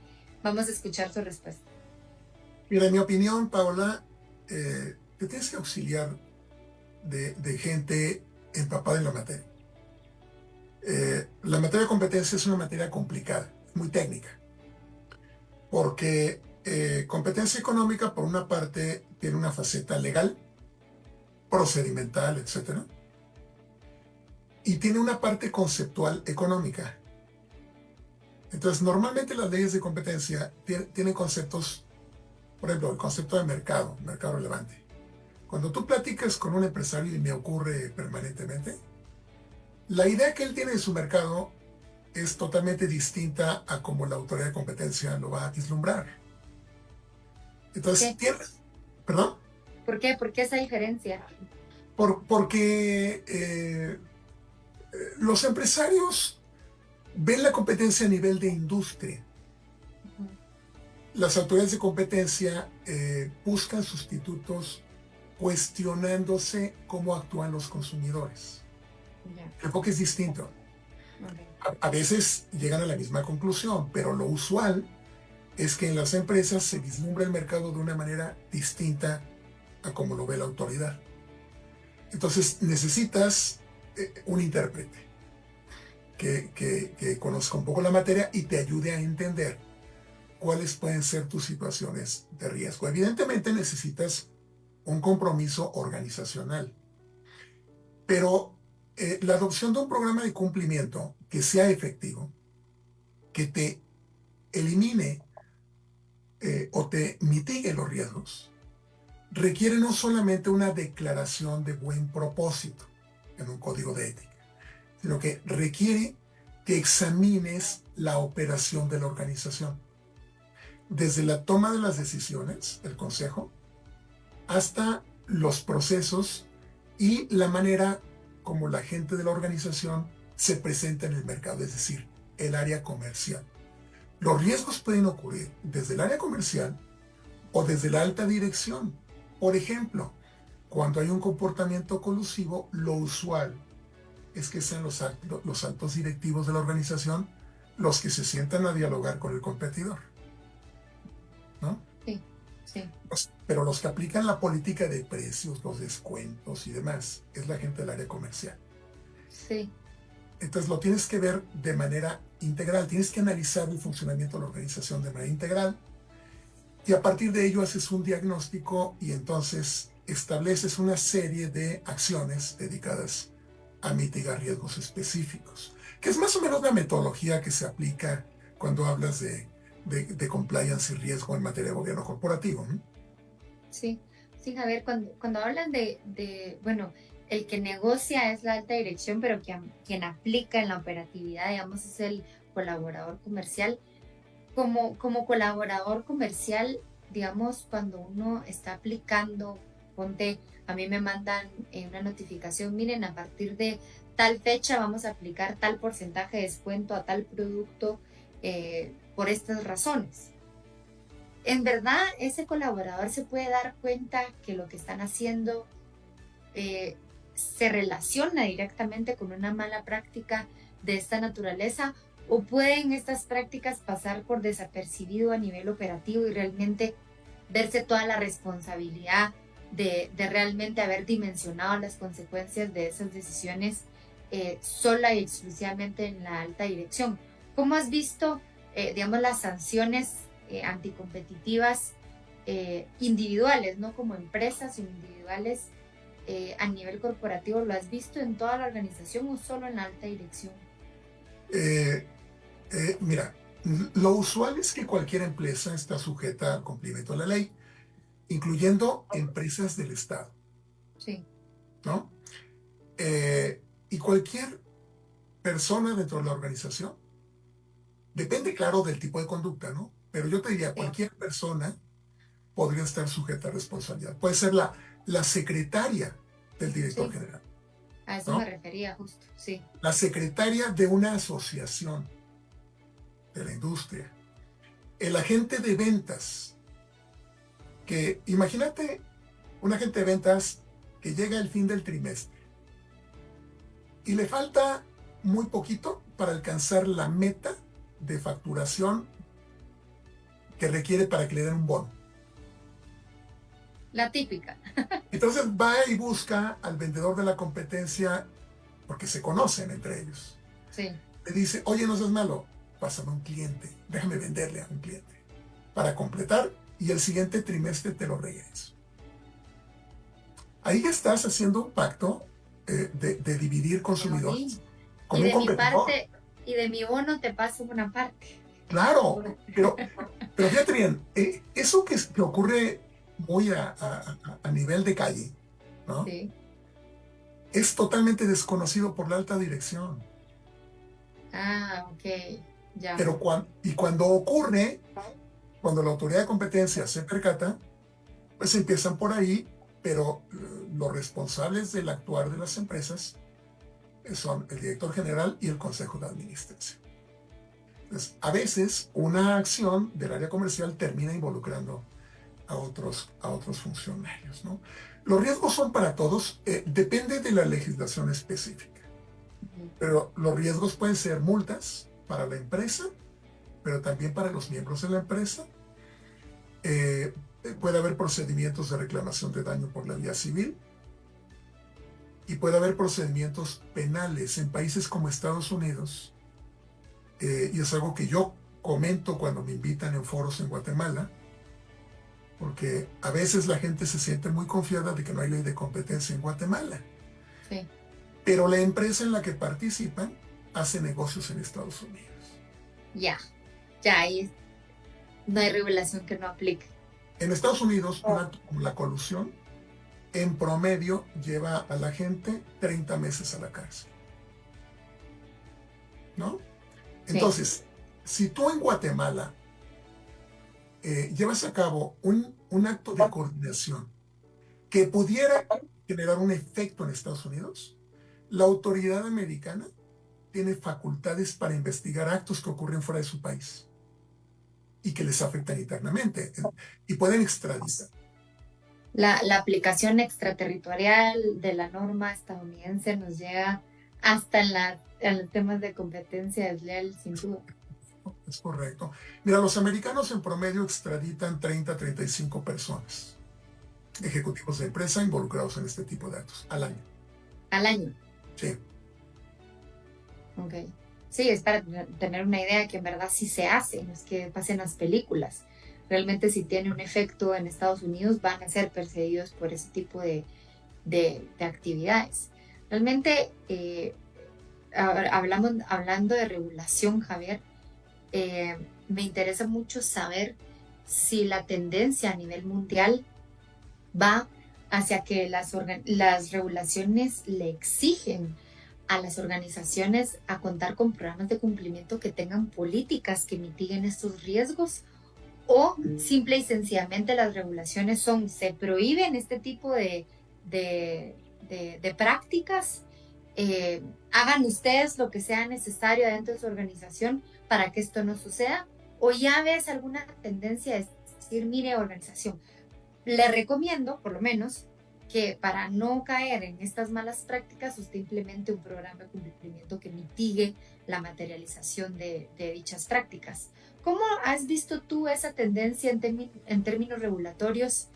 Vamos a escuchar su respuesta. Mira, en mi opinión, Paola, te tienes que auxiliar de gente empapada en la materia. La materia de competencia es una materia complicada, muy técnica, porque competencia económica, por una parte, tiene una faceta legal, procedimental, etc. Y tiene una parte conceptual económica. Entonces, normalmente las leyes de competencia tienen conceptos. Por ejemplo, el concepto de mercado relevante. Cuando tú platicas con un empresario, y me ocurre permanentemente, la idea que él tiene de su mercado es totalmente distinta a como la autoridad de competencia lo va a vislumbrar. Entonces, ¿perdón? ¿Por qué? ¿Por qué esa diferencia? Porque los empresarios ven la competencia a nivel de industria. Las autoridades de competencia buscan sustitutos cuestionándose cómo actúan los consumidores. El enfoque es distinto. A veces llegan a la misma conclusión, pero lo usual es que en las empresas se vislumbra el mercado de una manera distinta a como lo ve la autoridad. Entonces necesitas un intérprete que conozca un poco la materia y te ayude a entender cuáles pueden ser tus situaciones de riesgo. Evidentemente necesitas un compromiso organizacional, pero la adopción de un programa de cumplimiento que sea efectivo, que te elimine o te mitigue los riesgos, requiere no solamente una declaración de buen propósito en un código de ética, sino que requiere que examines la operación de la organización. Desde la toma de las decisiones del consejo hasta los procesos y la manera como la gente de la organización se presenta en el mercado, es decir, el área comercial. Los riesgos pueden ocurrir desde el área comercial o desde la alta dirección. Por ejemplo, cuando hay un comportamiento colusivo, lo usual es que sean los altos directivos de la organización los que se sientan a dialogar con el competidor, ¿no? Sí. Sí, Pero los que aplican la política de precios, los descuentos y demás, es la gente del área comercial. sí, Entonces lo tienes que ver de manera integral, tienes que analizar el funcionamiento de la organización de manera integral y a partir de ello haces un diagnóstico y entonces estableces una serie de acciones dedicadas a mitigar riesgos específicos, que es más o menos la metodología que se aplica cuando hablas de compliance y riesgo en materia de gobierno corporativo, ¿no? sí. Sí, Javier, cuando hablan bueno, el que negocia es la alta dirección, pero quien aplica en la operatividad, digamos, es el colaborador comercial. Como colaborador comercial, digamos, cuando uno está aplicando, ponte, a mí me mandan una notificación, miren, a partir de tal fecha vamos a aplicar tal porcentaje de descuento a tal producto por estas razones. En verdad, ese colaborador se puede dar cuenta que lo que están haciendo se relaciona directamente con una mala práctica de esta naturaleza, o pueden estas prácticas pasar por desapercibido a nivel operativo y realmente verse toda la responsabilidad de realmente haber dimensionado las consecuencias de esas decisiones sola y exclusivamente en la alta dirección. ¿Cómo has visto, digamos, las sanciones anticompetitivas individuales, no como empresas, sino individuales a nivel corporativo? ¿Lo has visto en toda la organización o solo en la alta dirección? Mira, lo usual es que cualquier empresa está sujeta al cumplimiento de la ley, incluyendo empresas del Estado, Sí, ¿no? Y cualquier persona dentro de la organización, depende, claro, del tipo de conducta, ¿no? Pero yo te diría, cualquier persona podría estar sujeta a responsabilidad. Puede ser la secretaria del director sí, general, a eso ¿no? me refería justo, sí. La secretaria de una asociación de la industria, el agente de ventas, que imagínate un agente de ventas que llega al fin del trimestre y le falta muy poquito para alcanzar la meta de facturación que requiere para que le den un bono. La típica. Entonces va y busca al vendedor de la competencia, porque se conocen entre ellos. Sí, Le dice, oye, no seas malo, pásame un cliente, déjame venderle a un cliente para completar y el siguiente trimestre te lo regreso. Ahí ya estás haciendo un pacto de dividir consumidores con un competidor. Y de mi bono te paso una parte. Claro, pero fíjate bien, eso que ocurre muy a nivel de calle, ¿no? Sí. Es totalmente desconocido por la alta dirección. Ah, ok, ya. Pero cuando ocurre, cuando la autoridad de competencia se percata, pues empiezan por ahí, pero los responsables del actuar de las empresas son el director general y el consejo de administración. Entonces, a veces una acción del área comercial termina involucrando a otros funcionarios, ¿no? Los riesgos son para todos, depende de la legislación específica, pero los riesgos pueden ser multas para la empresa, pero también para los miembros de la empresa. Puede haber procedimientos de reclamación de daño por la vía civil y puede haber procedimientos penales en países como Estados Unidos, y es algo que yo comento cuando me invitan en foros en Guatemala, porque a veces la gente se siente muy confiada de que no hay ley de competencia en Guatemala. Sí. Pero la empresa en la que participan hace negocios en Estados Unidos. Ya ahí no hay regulación que no aplique. En Estados Unidos, un acto como la colusión, en promedio lleva a la gente 30 meses a la cárcel, ¿no? Entonces, si tú en Guatemala llevas a cabo un acto de coordinación que pudiera generar un efecto en Estados Unidos, la autoridad americana tiene facultades para investigar actos que ocurren fuera de su país y que les afectan internamente y pueden extraditar. La aplicación extraterritorial de la norma estadounidense nos llega hasta en los temas de competencia desleal, sin duda. Es correcto. Mira, los americanos en promedio extraditan 30 a 35 personas, ejecutivos de empresa involucrados en este tipo de actos, al año. ¿Al año? Sí. Ok. Sí, es para tener una idea que en verdad sí se hace, no es que pasen las películas. Realmente si tiene un efecto en Estados Unidos van a ser perseguidos por ese tipo de actividades. Realmente, hablando de regulación, Javier, me interesa mucho saber si la tendencia a nivel mundial va hacia que las regulaciones le exigen a las organizaciones a contar con programas de cumplimiento que tengan políticas que mitiguen estos riesgos, o simple y sencillamente las regulaciones se prohíben este tipo de prácticas, hagan ustedes lo que sea necesario dentro de su organización para que esto no suceda, o ya ves alguna tendencia de decir, mire, organización, le recomiendo por lo menos que para no caer en estas malas prácticas usted implemente un programa de cumplimiento que mitigue la materialización de dichas prácticas. ¿Cómo has visto tú esa tendencia en términos regulatorios?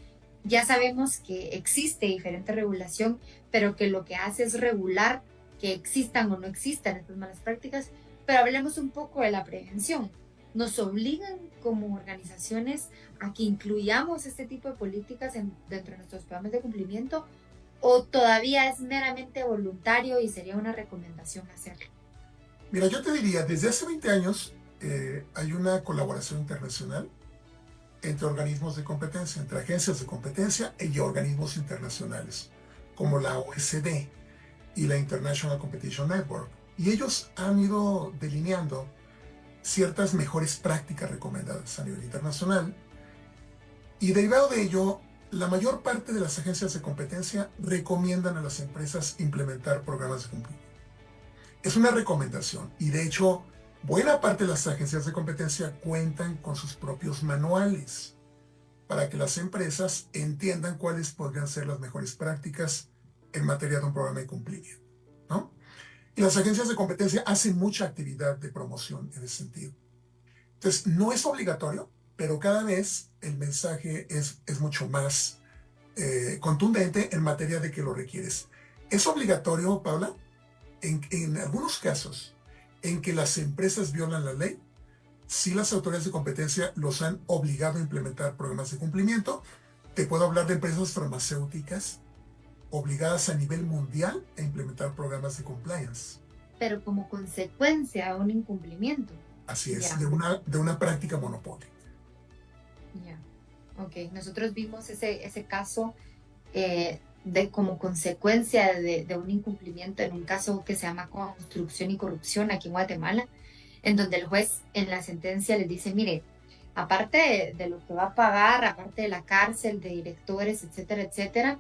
Ya sabemos que existe diferente regulación, pero que lo que hace es regular que existan o no existan estas malas prácticas, pero hablemos un poco de la prevención. ¿Nos obligan como organizaciones a que incluyamos este tipo de políticas dentro de nuestros programas de cumplimiento, o todavía es meramente voluntario y sería una recomendación hacerlo? Mira, yo te diría, desde hace 20 años hay una colaboración internacional entre organismos de competencia, entre agencias de competencia y organismos internacionales, como la OECD y la International Competition Network. Y ellos han ido delineando ciertas mejores prácticas recomendadas a nivel internacional. Y derivado de ello, la mayor parte de las agencias de competencia recomiendan a las empresas implementar programas de cumplimiento. Es una recomendación y de hecho buena parte de las agencias de competencia cuentan con sus propios manuales para que las empresas entiendan cuáles podrían ser las mejores prácticas en materia de un programa de cumplimiento, ¿no? Y las agencias de competencia hacen mucha actividad de promoción en ese sentido. Entonces, no es obligatorio, pero cada vez el mensaje es mucho más contundente en materia de que lo requieres. Es obligatorio, Paula, en algunos casos en que las empresas violan la ley, sí las autoridades de competencia los han obligado a implementar programas de cumplimiento. Te puedo hablar de empresas farmacéuticas obligadas a nivel mundial a implementar programas de compliance. Pero como consecuencia de un incumplimiento. Así es, de una práctica monopólica. Ya, ok. Nosotros vimos ese caso como consecuencia de un incumplimiento en un caso que se llama Construcción y Corrupción aquí en Guatemala, en donde el juez en la sentencia les dice, mire, aparte de lo que va a pagar, aparte de la cárcel, de directores, etcétera, etcétera,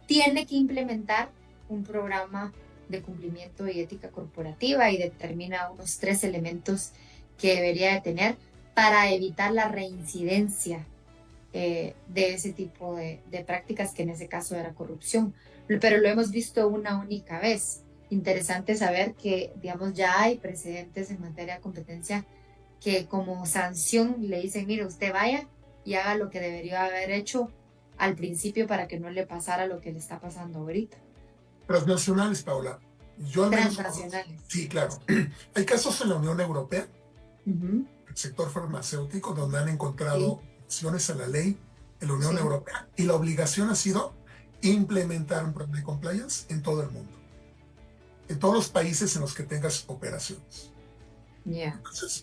tiene que implementar un programa de cumplimiento y ética corporativa y determina unos 3 elementos que debería de tener para evitar la reincidencia de ese tipo de prácticas, que en ese caso era corrupción. Pero lo hemos visto una única vez. Interesante saber que, digamos, ya hay precedentes en materia de competencia que como sanción le dicen, mire, usted vaya y haga lo que debería haber hecho al principio para que no le pasara lo que le está pasando ahorita. Transnacionales, Paula. Transnacionales. Sí, claro. Hay casos en la Unión Europea, el sector farmacéutico, donde han encontrado acciones a la ley en la Unión Europea, y la obligación ha sido implementar un programa de compliance en todo el mundo, en todos los países en los que tengas operaciones.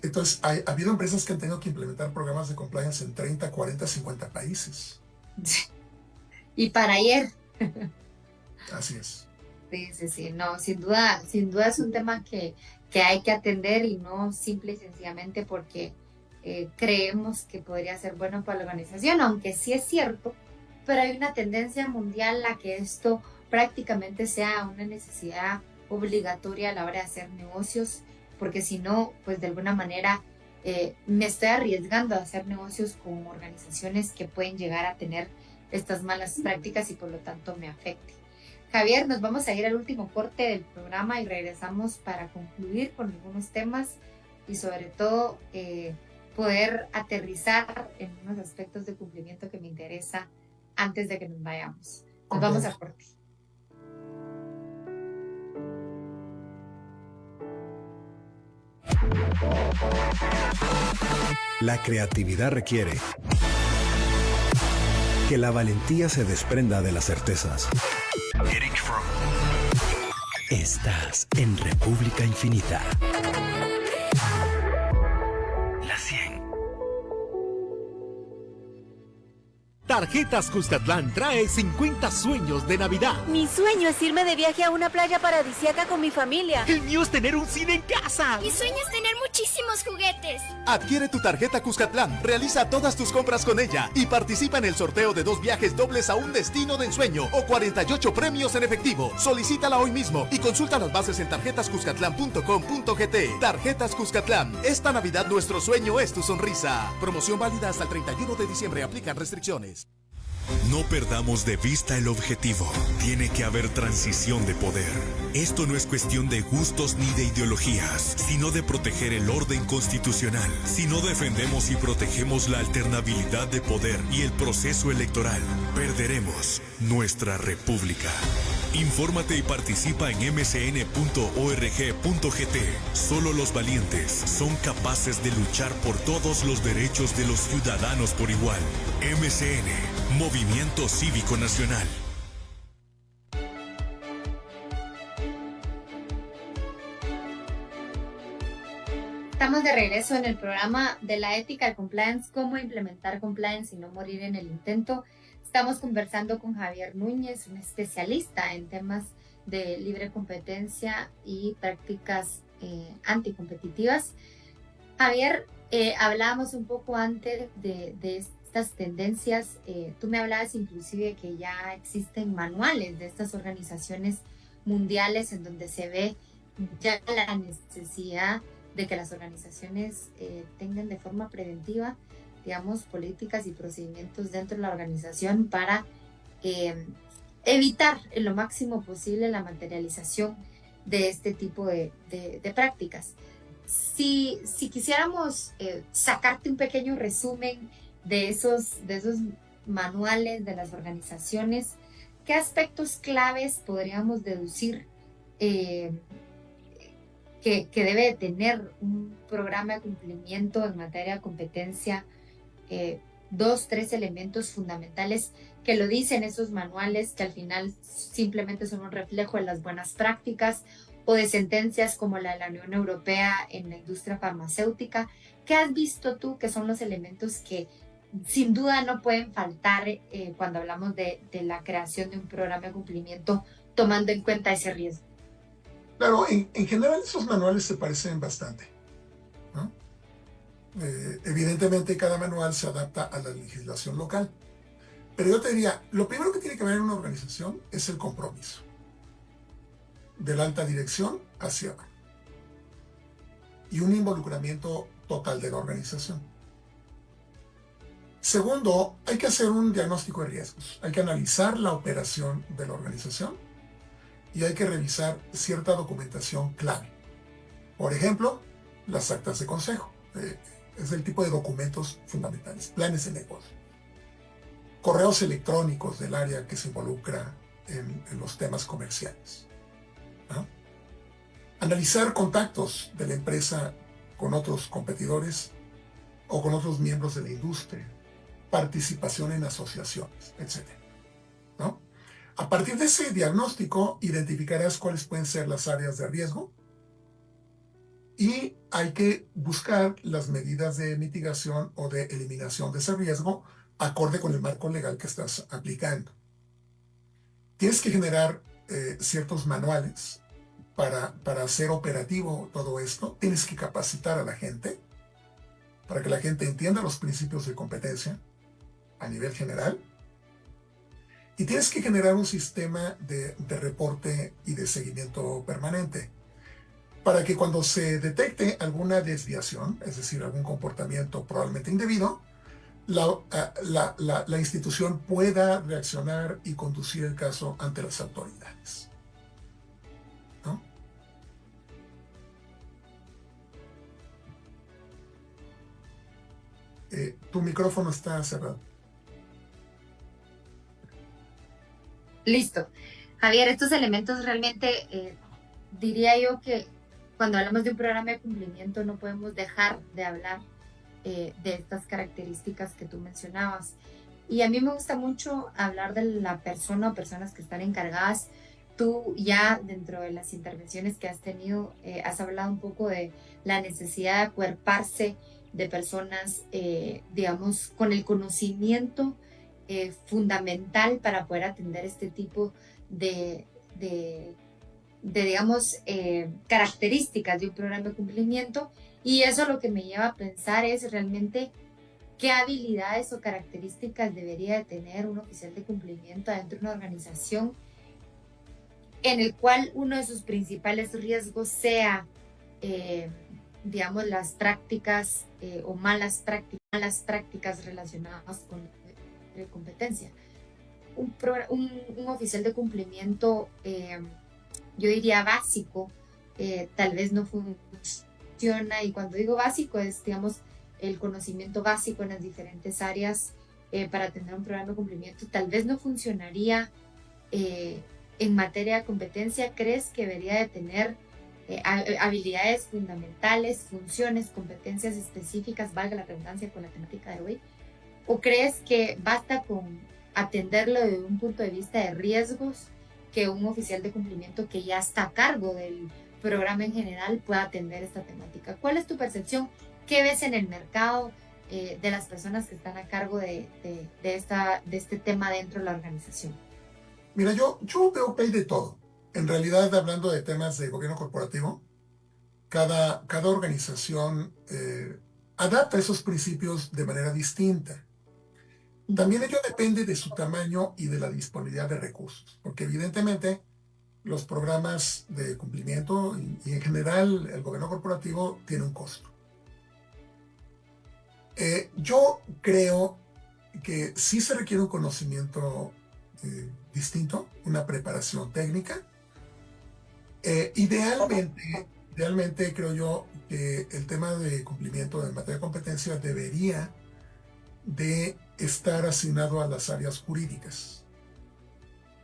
Entonces ha habido empresas que han tenido que implementar programas de compliance en 30, 40, 50 países. Y para ayer. Así es. Sí. No, sin duda es un tema que hay que atender, y no simple y sencillamente porque creemos que podría ser bueno para la organización, aunque sí es cierto, pero hay una tendencia mundial a que esto prácticamente sea una necesidad obligatoria a la hora de hacer negocios, porque si no, pues de alguna manera me estoy arriesgando a hacer negocios con organizaciones que pueden llegar a tener estas malas prácticas y por lo tanto me afecte. Javier, nos vamos a ir al último corte del programa y regresamos para concluir con algunos temas y sobre todo poder aterrizar en unos aspectos de cumplimiento que me interesa antes de que nos vayamos. Nos vamos a corte. La creatividad requiere que la valentía se desprenda de las certezas. Eric Fromm. Estás en República Infinita. La 100. Tarjetas Cuscatlán trae 50 sueños de Navidad. Mi sueño es irme de viaje a una playa paradisíaca con mi familia. El mío es tener un cine en casa. Mi sueño es tener muchísimos juguetes. Adquiere tu tarjeta Cuscatlán, realiza todas tus compras con ella y participa en el sorteo de 2 viajes dobles a un destino de ensueño o 48 premios en efectivo. Solicítala hoy mismo y consulta las bases en tarjetascuscatlán.com.gt. Tarjetas Cuscatlán. Esta Navidad nuestro sueño es tu sonrisa. Promoción válida hasta el 31 de diciembre. Aplican restricciones. No perdamos de vista el objetivo. Tiene que haber transición de poder. Esto no es cuestión de gustos ni de ideologías, sino de proteger el orden constitucional. Si no defendemos y protegemos la alternabilidad de poder y el proceso electoral, perderemos nuestra república. Infórmate y participa en mcn.org.gt. Solo los valientes son capaces de luchar por todos los derechos de los ciudadanos por igual. MCN, Movimiento Cívico Nacional. Estamos de regreso en el programa de la ética del compliance, cómo implementar compliance y no morir en el intento. Estamos conversando con Javier Núñez, un especialista en temas de libre competencia y prácticas anticompetitivas. Javier, hablábamos un poco antes de estas tendencias. Tú me hablabas inclusive que ya existen manuales de estas organizaciones mundiales en donde se ve ya la necesidad de que las organizaciones tengan de forma preventiva, digamos, políticas y procedimientos dentro de la organización para evitar en lo máximo posible la materialización de este tipo de prácticas. Si quisiéramos sacarte un pequeño resumen de esos manuales de las organizaciones, ¿qué aspectos claves podríamos deducir que debe tener un programa de cumplimiento en materia de competencia? 2, 3 elementos fundamentales que lo dicen esos manuales, que al final simplemente son un reflejo de las buenas prácticas o de sentencias como la de la Unión Europea en la industria farmacéutica. ¿Qué has visto tú que son los elementos que sin duda no pueden faltar cuando hablamos de la creación de un programa de cumplimiento tomando en cuenta ese riesgo? Claro, en general esos manuales se parecen bastante, ¿no? Evidentemente cada manual se adapta a la legislación local, pero yo te diría, lo primero que tiene que haber en una organización es el compromiso de la alta dirección hacia abajo y un involucramiento total de la organización. Segundo, hay que hacer un diagnóstico de riesgos, hay que analizar la operación de la organización y hay que revisar cierta documentación clave. Por ejemplo, las actas de consejo. Es el tipo de documentos fundamentales. Planes de negocio. Correos electrónicos del área que se involucra en los temas comerciales, ¿no? Analizar contactos de la empresa con otros competidores o con otros miembros de la industria. Participación en asociaciones, etc., ¿no? A partir de ese diagnóstico, identificarás cuáles pueden ser las áreas de riesgo y hay que buscar las medidas de mitigación o de eliminación de ese riesgo acorde con el marco legal que estás aplicando. Tienes que generar ciertos manuales para hacer operativo todo esto. Tienes que capacitar a la gente para que la gente entienda los principios de competencia a nivel general. Y tienes que generar un sistema de reporte y de seguimiento permanente para que cuando se detecte alguna desviación, es decir, algún comportamiento probablemente indebido, la institución pueda reaccionar y conducir el caso ante las autoridades, ¿no? Tu micrófono está cerrado. Listo. Javier, estos elementos realmente diría yo que cuando hablamos de un programa de cumplimiento no podemos dejar de hablar de estas características que tú mencionabas. Y a mí me gusta mucho hablar de la persona o personas que están encargadas. Tú ya dentro de las intervenciones que has tenido has hablado un poco de la necesidad de acuerparse de personas, digamos, con el conocimiento fundamental para poder atender este tipo de digamos, características de un programa de cumplimiento. Y eso lo que me lleva a pensar es realmente qué habilidades o características debería de tener un oficial de cumplimiento dentro de una organización en el cual uno de sus principales riesgos sea, digamos, las prácticas o malas prácticas relacionadas con competencia. Un oficial de cumplimiento, yo diría básico, tal vez no funciona, y cuando digo básico es, digamos, el conocimiento básico en las diferentes áreas para tener un programa de cumplimiento, tal vez no funcionaría en materia de competencia. ¿Crees que debería de tener habilidades fundamentales, funciones, competencias específicas, valga la redundancia con la temática de hoy? ¿O crees que basta con atenderlo desde un punto de vista de riesgos, que un oficial de cumplimiento que ya está a cargo del programa en general pueda atender esta temática? ¿Cuál es tu percepción? ¿Qué ves en el mercado de las personas que están a cargo de este tema dentro de la organización? Mira, yo veo que hay de todo. En realidad, hablando de temas de gobierno corporativo, cada organización adapta esos principios de manera distinta. También ello depende de su tamaño y de la disponibilidad de recursos, porque evidentemente los programas de cumplimiento y en general el gobierno corporativo tiene un costo. Yo creo que sí se requiere un conocimiento distinto, una preparación técnica. Idealmente creo yo que el tema de cumplimiento en materia de competencia debería de estar asignado a las áreas jurídicas,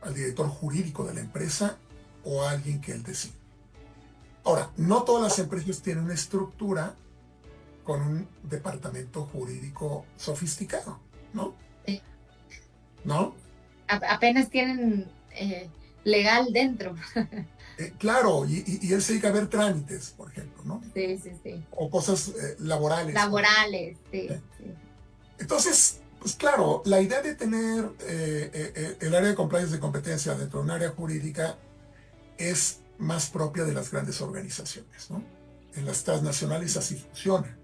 al director jurídico de la empresa o a alguien que él decida. Ahora, no todas las empresas tienen una estructura con un departamento jurídico sofisticado, ¿no? Sí. ¿No? Apenas tienen legal dentro. Claro, y él se dedica a ver trámites, por ejemplo, ¿no? Sí. O cosas laborales. Laborales, sí. Entonces, pues claro, la idea de tener el área de compliance de competencia dentro de un área jurídica es más propia de las grandes organizaciones, ¿no? En las transnacionales así funciona,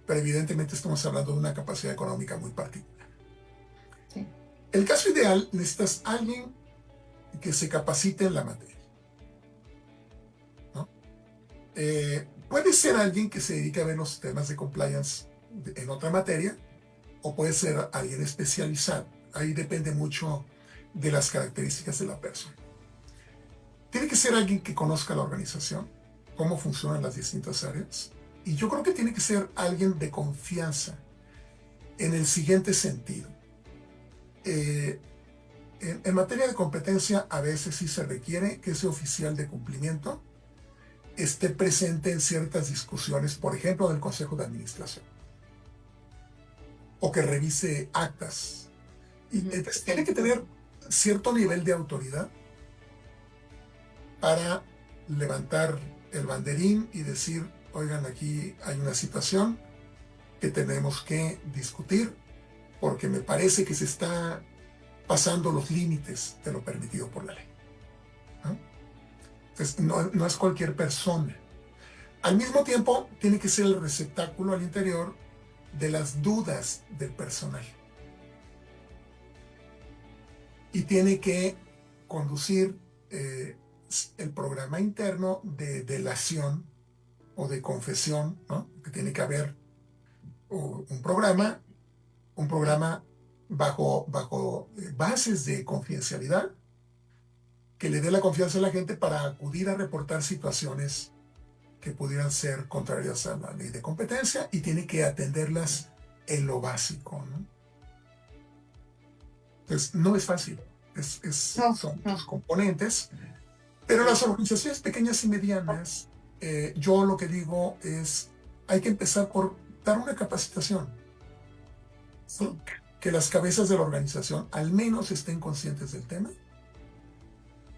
pero evidentemente estamos hablando de una capacidad económica muy particular. Sí. El caso ideal, necesitas alguien que se capacite en la materia, ¿no? Puede ser alguien que se dedique a ver los temas de compliance en otra materia, o puede ser alguien especializado. Ahí depende mucho de las características de la persona. Tiene que ser alguien que conozca la organización, cómo funcionan las distintas áreas, y yo creo que tiene que ser alguien de confianza en el siguiente sentido. En materia de competencia, a veces sí se requiere que ese oficial de cumplimiento esté presente en ciertas discusiones, por ejemplo, del Consejo de Administración, o que revise actas. Y entonces tiene que tener cierto nivel de autoridad para levantar el banderín y decir, oigan, aquí hay una situación que tenemos que discutir porque me parece que se está pasando los límites de lo permitido por la ley, ¿no? Entonces, no es cualquier persona. Al mismo tiempo, tiene que ser el receptáculo al interior de las dudas del personal. Y tiene que conducir el programa interno de delación o de confesión, ¿no? Que tiene que haber un programa bajo bases de confidencialidad que le dé la confianza a la gente para acudir a reportar situaciones que pudieran ser contrarias a la ley de competencia, y tiene que atenderlas en lo básico, ¿no? Entonces, no es fácil, son los componentes, pero las organizaciones pequeñas y medianas, yo lo que digo es, hay que empezar por dar una capacitación, ¿sí? Que las cabezas de la organización al menos estén conscientes del tema,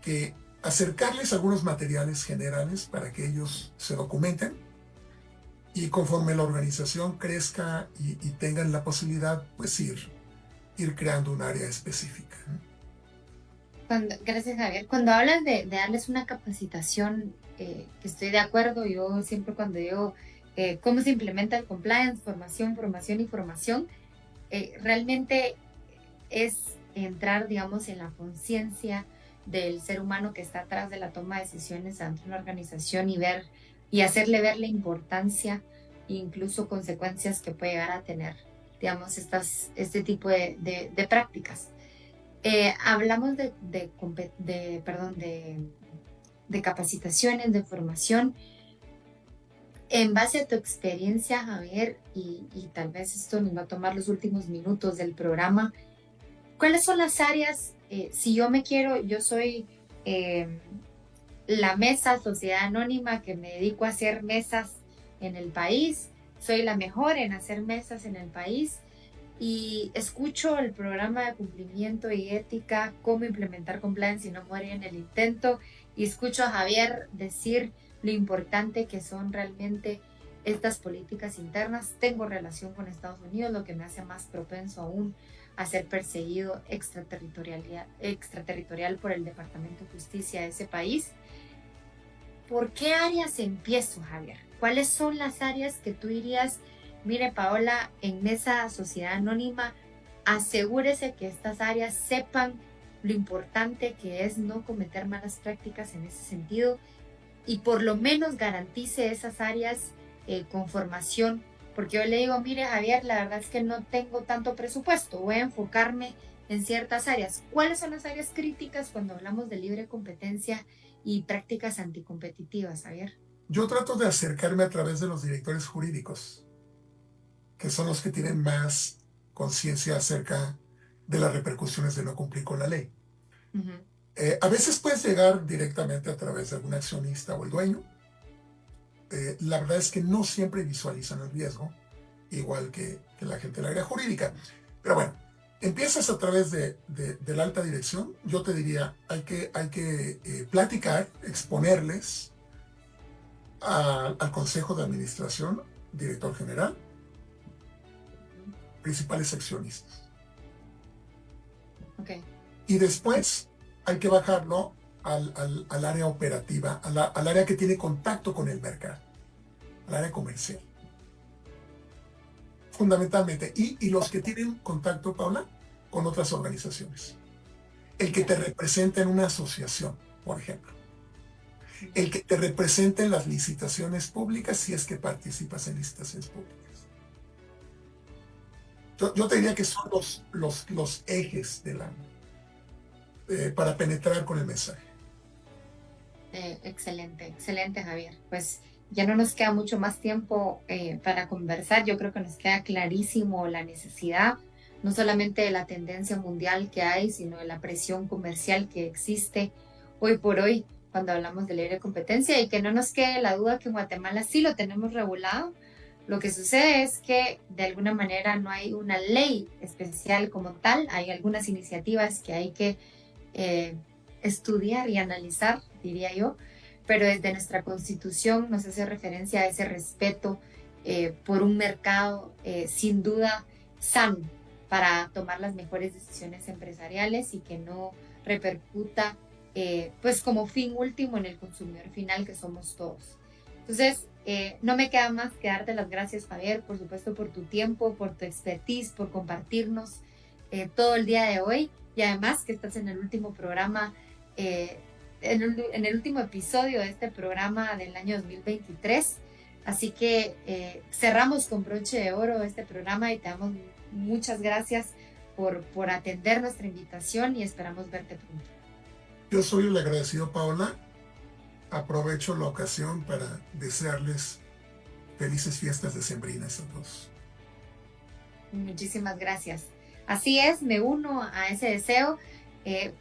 que acercarles algunos materiales generales para que ellos se documenten, y conforme la organización crezca y tengan la posibilidad, pues ir creando un área específica, ¿no? Gracias, Javier. Cuando hablas de darles una capacitación, que estoy de acuerdo, yo siempre cuando digo cómo se implementa el compliance, formación, realmente es entrar, digamos, en la conciencia del ser humano que está atrás de la toma de decisiones ante una organización y hacerle ver la importancia e incluso consecuencias que puede llegar a tener, digamos, este tipo de prácticas. Hablamos de capacitaciones, de formación. En base a tu experiencia, Javier, y tal vez esto nos va a tomar los últimos minutos del programa, ¿cuáles son las áreas, si yo soy la mesa Sociedad Anónima que me dedico a hacer mesas en el país, soy la mejor en hacer mesas en el país, y escucho el programa de cumplimiento y ética, cómo implementar compliance y no morir en el intento, y escucho a Javier decir lo importante que son realmente estas políticas internas? Tengo relación con Estados Unidos, lo que me hace más propenso aún a ser perseguido extraterritorial por el Departamento de Justicia de ese país. ¿Por qué áreas empiezo, Javier? ¿Cuáles son las áreas que tú dirías, mire, Paola, en Mesa Sociedad Anónima, asegúrese que estas áreas sepan lo importante que es no cometer malas prácticas en ese sentido, y por lo menos garantice esas áreas con formación? Porque yo le digo, mire, Javier, la verdad es que no tengo tanto presupuesto, voy a enfocarme en ciertas áreas. ¿Cuáles son las áreas críticas cuando hablamos de libre competencia y prácticas anticompetitivas, Javier? Yo trato de acercarme a través de los directores jurídicos, que son los que tienen más conciencia acerca de las repercusiones de no cumplir con la ley. A veces puedes llegar directamente a través de algún accionista o el dueño. La verdad es que no siempre visualizan el riesgo, igual que la gente del área jurídica. Pero bueno, empiezas a través de la alta dirección. Yo te diría, hay que platicar, exponerles al Consejo de Administración, director general, principales accionistas. Okay. Y después hay que bajarlo al área operativa, al área que tiene contacto con el mercado, al área comercial. Fundamentalmente. Y los que tienen contacto, Paula, con otras organizaciones. El que te representa en una asociación, por ejemplo. El que te representa en las licitaciones públicas, si es que participas en licitaciones públicas. Yo te diría que son los ejes para penetrar con el mensaje. Excelente, Javier. Pues ya no nos queda mucho más tiempo para conversar. Yo creo que nos queda clarísimo la necesidad, no solamente de la tendencia mundial que hay, sino de la presión comercial que existe hoy por hoy cuando hablamos de libre competencia, y que no nos quede la duda que en Guatemala sí lo tenemos regulado. Lo que sucede es que de alguna manera no hay una ley especial como tal. Hay algunas iniciativas que hay que estudiar y analizar, diría yo, pero desde nuestra Constitución nos hace referencia a ese respeto por un mercado sin duda sano para tomar las mejores decisiones empresariales y que no repercuta pues como fin último en el consumidor final, que somos todos. Entonces, no me queda más que darte las gracias, Javier, por supuesto, por tu tiempo, por tu expertise, por compartirnos todo el día de hoy, y además que estás en el último programa, en el último episodio de este programa del año 2023. Así que cerramos con broche de oro este programa y te damos muchas gracias por atender nuestra invitación y esperamos verte pronto. Yo soy el agradecido, Paola. Aprovecho la ocasión para desearles felices fiestas decembrinas a todos. Muchísimas gracias. Así es, me uno a ese deseo.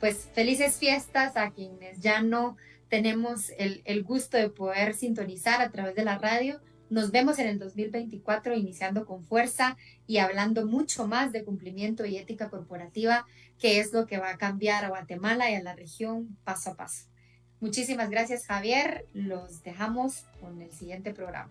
Pues felices fiestas a quienes ya no tenemos el gusto de poder sintonizar a través de la radio. Nos vemos en el 2024 iniciando con fuerza y hablando mucho más de cumplimiento y ética corporativa, que es lo que va a cambiar a Guatemala y a la región paso a paso. Muchísimas gracias, Javier. Los dejamos con el siguiente programa.